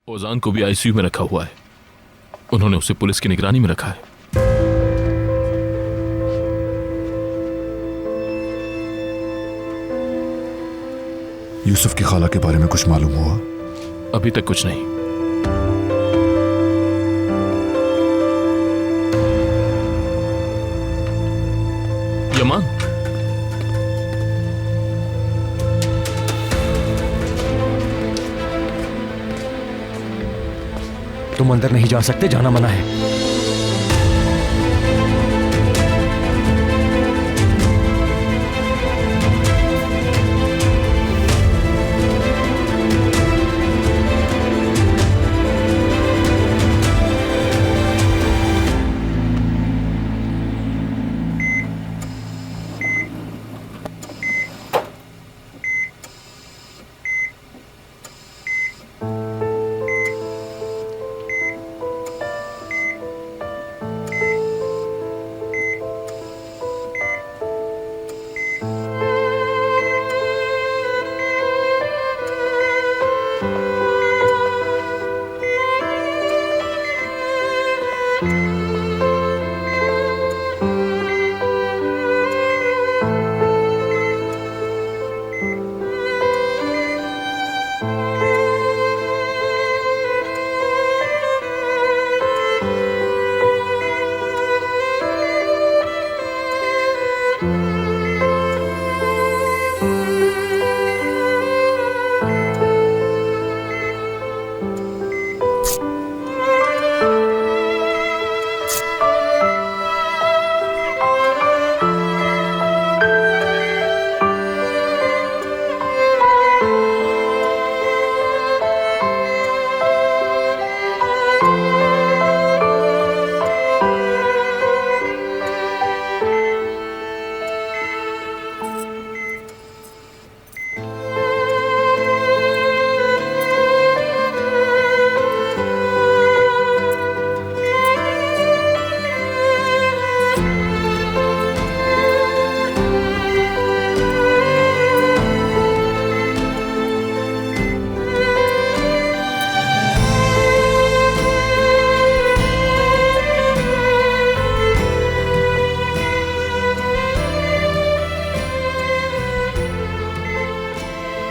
ओजान को भी आईसीयू में रखा हुआ है। उन्होंने उसे पुलिस की निगरानी में रखा है। यूसुफ की खाला के बारे में कुछ मालूम हुआ? अभी तक कुछ नहीं। यमान, तुम अंदर नहीं जा सकते, जाना मना है।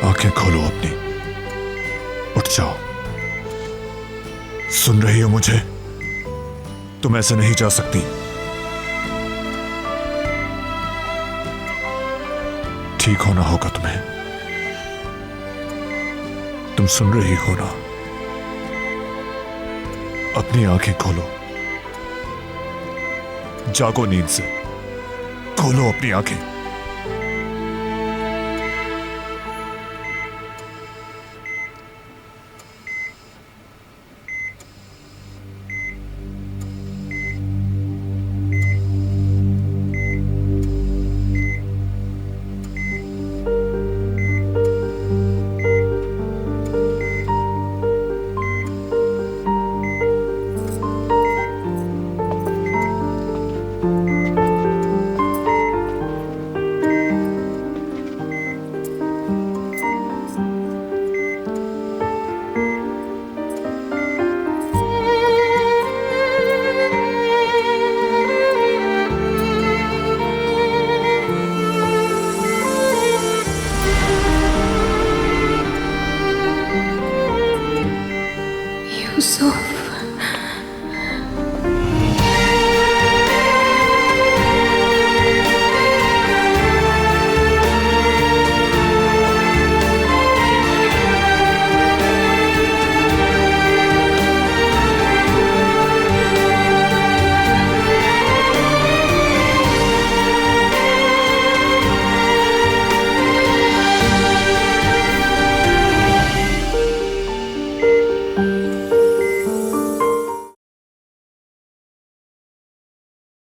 आंखें खोलो अपनी, उठ जाओ। सुन रही हो मुझे? तुम ऐसे नहीं जा सकती। ठीक होना होगा तुम्हें। तुम सुन रही हो ना? अपनी आंखें खोलो, जागो नींद से, खोलो अपनी आंखें। यूसुफ,